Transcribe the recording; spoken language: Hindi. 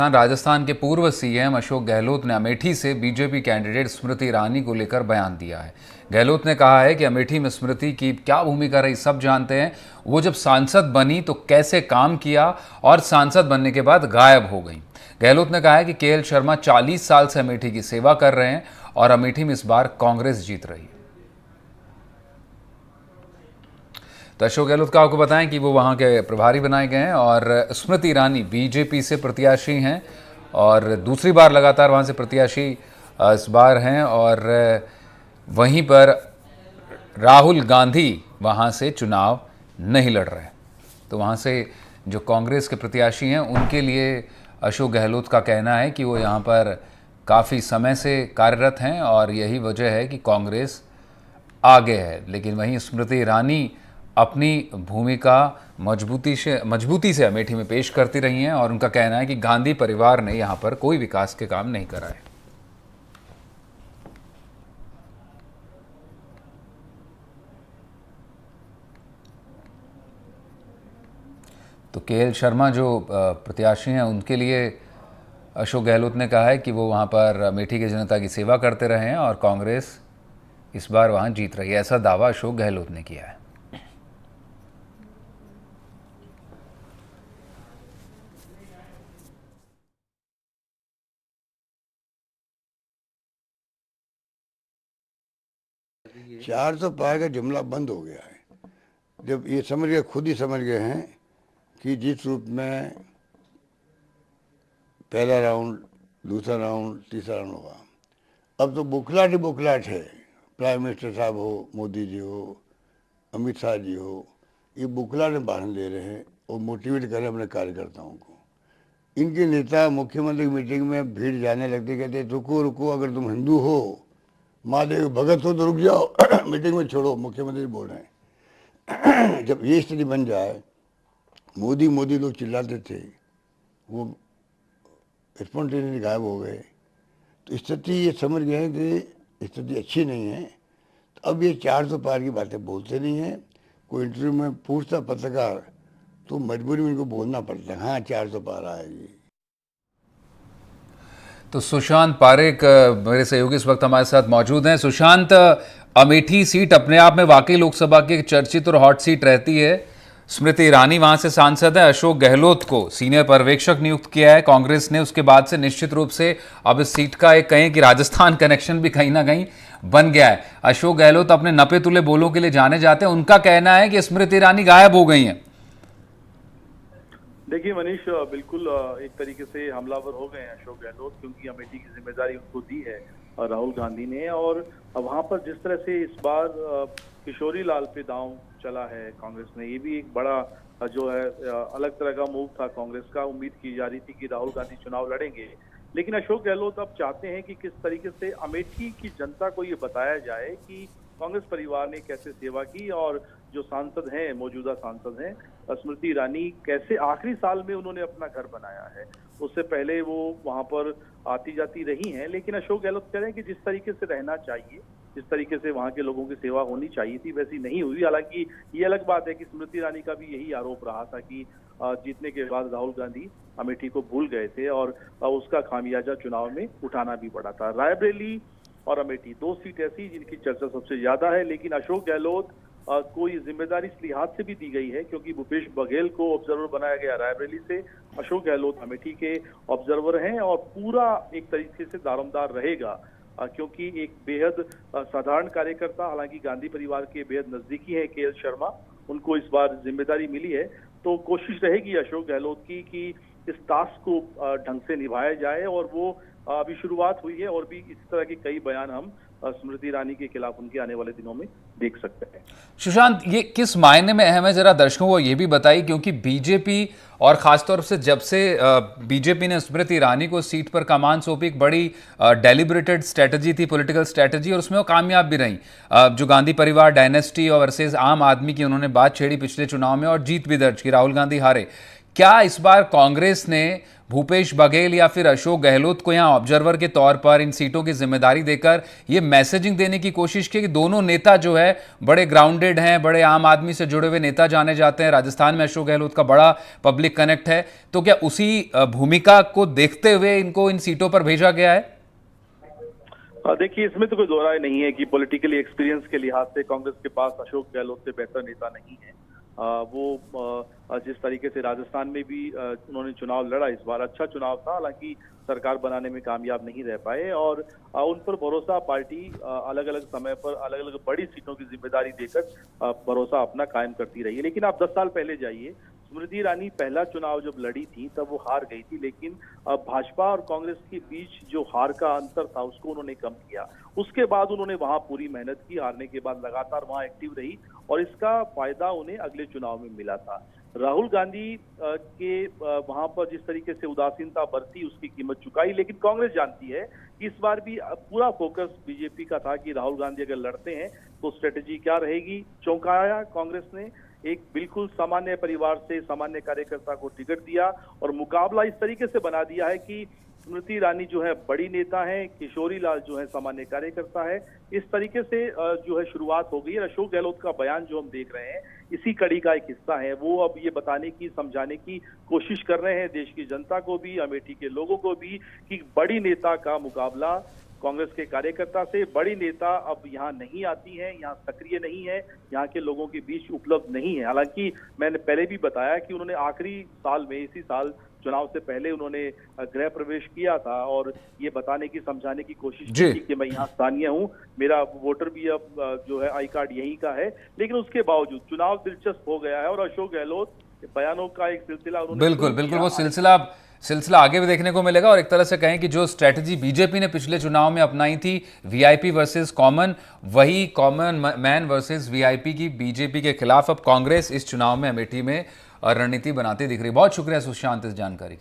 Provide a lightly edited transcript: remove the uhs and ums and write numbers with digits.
राजस्थान के पूर्व सीएम अशोक गहलोत ने अमेठी से बीजेपी कैंडिडेट स्मृति ईरानी को लेकर बयान दिया है। गहलोत ने कहा है कि अमेठी में स्मृति की क्या भूमिका रही सब जानते हैं। वो जब सांसद बनी तो कैसे काम किया और सांसद बनने के बाद गायब हो गई। गहलोत ने कहा है कि केएल शर्मा 40 साल से अमेठी की सेवा कर रहे हैं और अमेठी में इस बार कांग्रेस जीत रही है। तो अशोक गहलोत का आपको बताएं कि वो वहाँ के प्रभारी बनाए गए हैं और स्मृति ईरानी बीजेपी से प्रत्याशी हैं और दूसरी बार लगातार वहाँ से प्रत्याशी इस बार हैं और वहीं पर राहुल गांधी वहाँ से चुनाव नहीं लड़ रहे। तो वहाँ से जो कांग्रेस के प्रत्याशी हैं उनके लिए अशोक गहलोत का कहना है कि वो यहाँ पर काफ़ी समय से कार्यरत हैं और यही वजह है कि कांग्रेस आगे है। लेकिन वहीं स्मृति ईरानी अपनी भूमिका मजबूती से अमेठी में पेश करती रही हैं और उनका कहना है कि गांधी परिवार ने यहाँ पर कोई विकास के काम नहीं कराए। तो केएल शर्मा जो प्रत्याशी हैं उनके लिए अशोक गहलोत ने कहा है कि वो वहाँ पर अमेठी की जनता की सेवा करते रहे हैं और कांग्रेस इस बार वहाँ जीत रही है, ऐसा दावा अशोक गहलोत ने किया है। चार तो पार का जुमला बंद हो गया है। जब ये समझ गए, खुद ही समझ गए हैं कि जिस रूप में पहला राउंड, दूसरा राउंड, तीसरा राउंड होगा, अब तो बुखलाट ही बुखलाट है। प्राइम मिनिस्टर साहब हो, मोदी जी हो, अमित शाह जी हो, ये बुखलाट में भाषण दे रहे हैं और मोटिवेट कर रहे हैं अपने कार्यकर्ताओं को। इनके नेता मुख्यमंत्री की मीटिंग में भीड़ जाने लगती, कहते रुको रुको, अगर तुम हिंदू हो, महादेव भगत हो तो रुक जाओ, मीटिंग में छोड़ो, मुख्यमंत्री बोल रहे हैं। जब ये स्थिति बन जाए, मोदी मोदी लोग चिल्लाते थे, वो स्पॉन्टेनियसली गायब हो गए। तो स्थिति ये समझ गए कि स्थिति अच्छी नहीं है। तो अब ये 400 पार की बातें बोलते नहीं हैं। कोई इंटरव्यू में पूछता पत्रकार तो मजबूरी में इनको बोलना पड़ता है, हाँ 400 पार आएगी। तो सुशांत पारेख मेरे सहयोगी इस वक्त हमारे साथ मौजूद हैं। सुशांत, अमेठी सीट अपने आप में वाकई लोकसभा की चर्चित और हॉट सीट रहती है। स्मृति ईरानी वहां से सांसद है। अशोक गहलोत को सीनियर पर्यवेक्षक नियुक्त किया है कांग्रेस ने। उसके बाद से निश्चित रूप से अब इस सीट का एक कहें कि राजस्थान कनेक्शन भी कहीं ना कहीं बन गया है। अशोक गहलोत अपने नपे तुले बोलों के लिए जाने जाते हैं। उनका कहना है कि स्मृति ईरानी गायब हो गई हैं। देखिए मनीष, बिल्कुल एक तरीके से हमलावर हो गए हैं अशोक गहलोत, क्योंकि अमेठी की जिम्मेदारी उनको दी है राहुल गांधी ने। और वहां पर जिस तरह से इस बार किशोरी लाल पे दांव चला है कांग्रेस ने, ये भी एक बड़ा जो है अलग तरह का मूव था कांग्रेस का। उम्मीद की जा रही थी कि राहुल गांधी चुनाव लड़ेंगे, लेकिन अशोक गहलोत अब चाहते हैं कि किस तरीके से अमेठी की जनता को ये बताया जाए कि कांग्रेस परिवार ने कैसे सेवा की और जो सांसद हैं, मौजूदा सांसद हैं स्मृति ईरानी, कैसे आखिरी साल में उन्होंने अपना घर बनाया है। उससे पहले वो वहां पर आती जाती रही हैं, लेकिन अशोक गहलोत कह रहे हैं कि जिस तरीके से रहना चाहिए, जिस तरीके से वहां के लोगों की सेवा होनी चाहिए थी, वैसी नहीं हुई। हालांकि ये अलग बात है कि स्मृति ईरानी का भी यही आरोप रहा था कि जीतने के बाद राहुल गांधी अमेठी को भूल गए थे और उसका खामियाजा चुनाव में उठाना भी पड़ा था। रायबरेली और अमेठी दो सीट ऐसी जिनकी चर्चा सबसे ज्यादा है, लेकिन अशोक गहलोत को ये जिम्मेदारी इस लिहाज से भी दी गई है क्योंकि भूपेश बघेल को ऑब्जर्वर बनाया गया रायबरेली से। अशोक गहलोत अमेठी के ऑब्जर्वर हैं और पूरा एक तरीके से दारोमदार रहेगा, क्योंकि एक बेहद साधारण कार्यकर्ता, हालांकि गांधी परिवार के बेहद नजदीकी है केएल शर्मा, उनको इस बार जिम्मेदारी मिली है। तो कोशिश रहेगी अशोक गहलोत की कि इस टास्क को ढंग से निभाया जाए और वो अभी शुरुआत हुई है और भी इस तरह के कई बयान हम स्मृति ईरानी के खिलाफ उनके आने वाले दिनों में देख सकते हैं। सुशांत, ये किस मायने में अहम है, जरा दर्शकों को ये भी बताइए, क्योंकि बीजेपी और खासतौर से जब से बीजेपी ने स्मृति ईरानी को सीट पर कमान सौंपी, एक बड़ी डेलिब्रेटेड स्ट्रेटजी थी, पॉलिटिकल स्ट्रेटजी, और उसमें वो कामयाब भी रही। जो गांधी परिवार डायनेस्टी और वर्सेस आम आदमी की उन्होंने बात छेड़ी पिछले चुनाव में और जीत भी दर्ज की, राहुल गांधी हारे। क्या इस बार कांग्रेस ने भूपेश बघेल या फिर अशोक गहलोत को यहाँ ऑब्जर्वर के तौर पर इन सीटों की जिम्मेदारी देकर ये मैसेजिंग देने की कोशिश की कि दोनों नेता जो है बड़े ग्राउंडेड हैं, बड़े आम आदमी से जुड़े हुए नेता जाने जाते हैं। राजस्थान में अशोक गहलोत का बड़ा पब्लिक कनेक्ट है, तो क्या उसी भूमिका को देखते हुए इनको इन सीटों पर भेजा गया है? देखिए, इसमें तो कोई दो राय नहीं है कि पॉलिटिकली एक्सपीरियंस के लिहाज से कांग्रेस के पास अशोक गहलोत से बेहतर नेता नहीं है। वो जिस तरीके से राजस्थान में भी उन्होंने चुनाव लड़ा, इस बार अच्छा चुनाव था, हालांकि सरकार बनाने में कामयाब नहीं रह पाए और उन पर भरोसा पार्टी अलग अलग समय पर अलग अलग बड़ी सीटों की जिम्मेदारी देकर भरोसा अपना कायम करती रही है। लेकिन आप 10 साल पहले जाइए, स्मृति ईरानी पहला चुनाव जब लड़ी थी तब वो हार गई थी, लेकिन भाजपा और कांग्रेस के बीच जो हार का अंतर था उसको उन्होंने कम किया। उसके बाद उन्होंने वहां पूरी मेहनत की, हारने के बाद लगातार वहां एक्टिव रही और इसका फायदा उन्हें अगले चुनाव में मिला था। राहुल गांधी के वहां पर जिस तरीके से उदासीनता बरती उसकी कीमत चुकाई, लेकिन कांग्रेस जानती है कि इस बार भी पूरा फोकस बीजेपी का था कि राहुल गांधी अगर लड़ते हैं तो स्ट्रेटेजी क्या रहेगी। चौंकाया कांग्रेस ने, एक बिल्कुल सामान्य परिवार से सामान्य कार्यकर्ता को टिकट दिया और मुकाबला इस तरीके से बना दिया है कि स्मृति ईरानी जो है बड़ी नेता है, किशोरी लाल जो है सामान्य कार्यकर्ता है। इस तरीके से जो है शुरुआत हो गई है। अशोक गहलोत का बयान जो हम देख रहे हैं इसी कड़ी का एक हिस्सा है। वो अब ये बताने की, समझाने की कोशिश कर रहे हैं देश की जनता को भी, अमेठी के लोगों को भी, कि बड़ी नेता का मुकाबला कांग्रेस के कार्यकर्ता से, बड़ी नेता अब यहाँ नहीं आती है, यहाँ सक्रिय नहीं है, यहाँ के लोगों के बीच उपलब्ध नहीं है। हालांकि मैंने पहले भी बताया कि उन्होंने आखिरी साल में, इसी साल चुनाव से पहले उन्होंने गृह प्रवेश किया था और ये बताने की, समझाने की कोशिश की कि मैं यहाँ स्थानीय हूँ, मेरा वोटर भी अब जो है आई कार्ड यहीं का है। लेकिन उसके बावजूद चुनाव दिलचस्प हो गया है और अशोक गहलोत बयानों का एक सिलसिला उन्होंने बिल्कुल वो सिलसिला आगे भी देखने को मिलेगा। और एक तरह से कहें कि जो स्ट्रेटजी बीजेपी ने पिछले चुनाव में अपनाई थी, वीआईपी वर्सेस कॉमन, वही कॉमन मैन वर्सेस वीआईपी की बीजेपी के खिलाफ अब कांग्रेस इस चुनाव में अमेठी में रणनीति बनाती दिख रही। बहुत शुक्रिया सुशांत इस जानकारी के लिए।